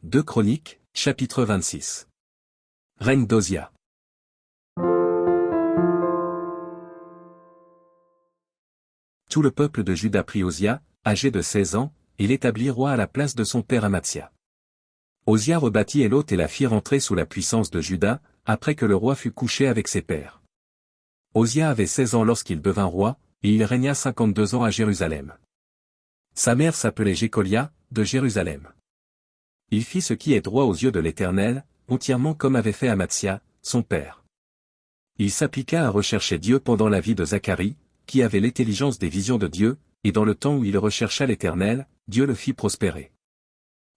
2 Chroniques, chapitre 26. Règne d'Osia. Tout le peuple de Juda prit Osia, âgé de 16 ans, et l'établit roi à la place de son père Amathia. Osia rebâtit Élot et la fit rentrer sous la puissance de Juda, après que le roi fut couché avec ses pères. Osia avait 16 ans lorsqu'il devint roi, et il régna 52 ans à Jérusalem. Sa mère s'appelait Jécolia, de Jérusalem. Il fit ce qui est droit aux yeux de l'Éternel, entièrement comme avait fait Amathia, son père. Il s'appliqua à rechercher Dieu pendant la vie de Zacharie, qui avait l'intelligence des visions de Dieu, et dans le temps où il rechercha l'Éternel, Dieu le fit prospérer.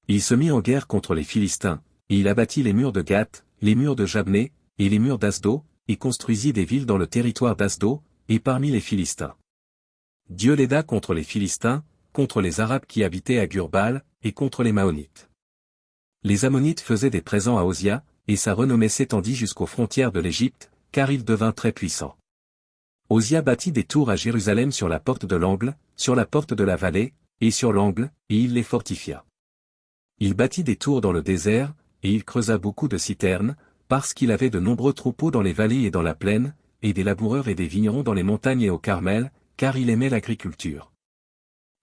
Il se mit en guerre contre les Philistins, et il abattit les murs de Gath, les murs de Jabné, et les murs d'Asdo, et construisit des villes dans le territoire d'Asdo, et parmi les Philistins. Dieu l'aida contre les Philistins, contre les Arabes qui habitaient à Gurbal, et contre les Maonites. Les Ammonites faisaient des présents à Osia, et sa renommée s'étendit jusqu'aux frontières de l'Égypte, car il devint très puissant. Osia bâtit des tours à Jérusalem sur la porte de l'angle, sur la porte de la vallée, et sur l'angle, et il les fortifia. Il bâtit des tours dans le désert, et il creusa beaucoup de citernes, parce qu'il avait de nombreux troupeaux dans les vallées et dans la plaine, et des laboureurs et des vignerons dans les montagnes et au Carmel, car il aimait l'agriculture.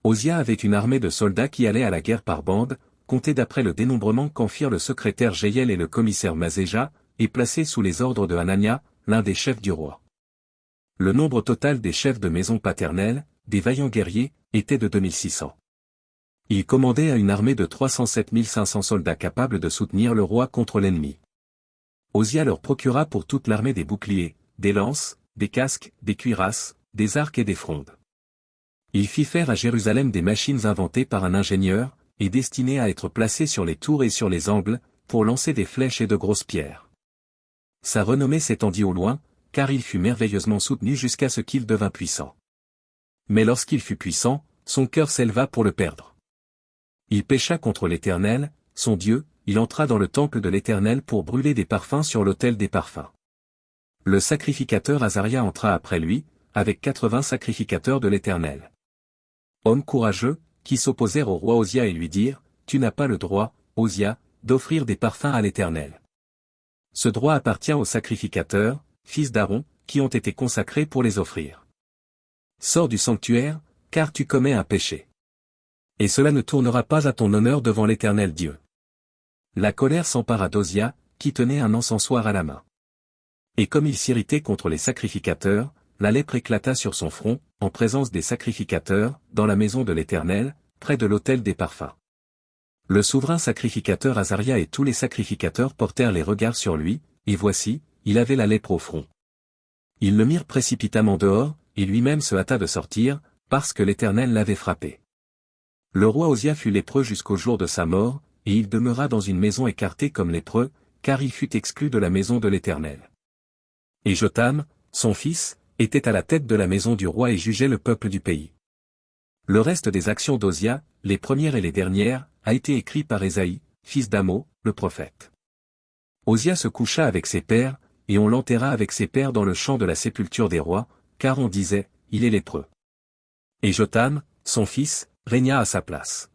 Osia avait une armée de soldats qui allaient à la guerre par bandes, comptés d'après le dénombrement qu'en firent le secrétaire Jéhiel et le commissaire Mazéja, et placés sous les ordres de Hanania, l'un des chefs du roi. Le nombre total des chefs de maison paternelle, des vaillants guerriers, était de 2600. Il commandait à une armée de 307 500 soldats capables de soutenir le roi contre l'ennemi. Osia leur procura pour toute l'armée des boucliers, des lances, des casques, des cuirasses, des arcs et des frondes. Il fit faire à Jérusalem des machines inventées par un ingénieur, et destinées à être placées sur les tours et sur les angles, pour lancer des flèches et de grosses pierres. Sa renommée s'étendit au loin, car il fut merveilleusement soutenu jusqu'à ce qu'il devint puissant. Mais lorsqu'il fut puissant, son cœur s'éleva pour le perdre. Il pécha contre l'Éternel, son Dieu, il entra dans le temple de l'Éternel pour brûler des parfums sur l'autel des parfums. Le sacrificateur Azaria entra après lui, avec 80 sacrificateurs de l'Éternel. Hommes courageux, qui s'opposèrent au roi Osia et lui dirent, « Tu n'as pas le droit, Osia, d'offrir des parfums à l'Éternel. Ce droit appartient aux sacrificateurs, fils d'Aaron, qui ont été consacrés pour les offrir. Sors du sanctuaire, car tu commets un péché. Et cela ne tournera pas à ton honneur devant l'Éternel Dieu. » La colère s'empara d'Osia, qui tenait un encensoir à la main. Et comme il s'irritait contre les sacrificateurs, la lèpre éclata sur son front, en présence des sacrificateurs, dans la maison de l'Éternel, près de l'autel des parfums. Le souverain sacrificateur Azaria et tous les sacrificateurs portèrent les regards sur lui, et voici, il avait la lèpre au front. Ils le mirent précipitamment dehors, et lui-même se hâta de sortir, parce que l'Éternel l'avait frappé. Le roi Osia fut lépreux jusqu'au jour de sa mort, et il demeura dans une maison écartée comme lépreux, car il fut exclu de la maison de l'Éternel. Et Jotham, son fils, était à la tête de la maison du roi et jugeait le peuple du pays. Le reste des actions d'Osia, les premières et les dernières, a été écrit par Ésaïe, fils d'Amo, le prophète. Osia se coucha avec ses pères, et on l'enterra avec ses pères dans le champ de la sépulture des rois, car on disait, il est lépreux. Et Jotham, son fils, régna à sa place.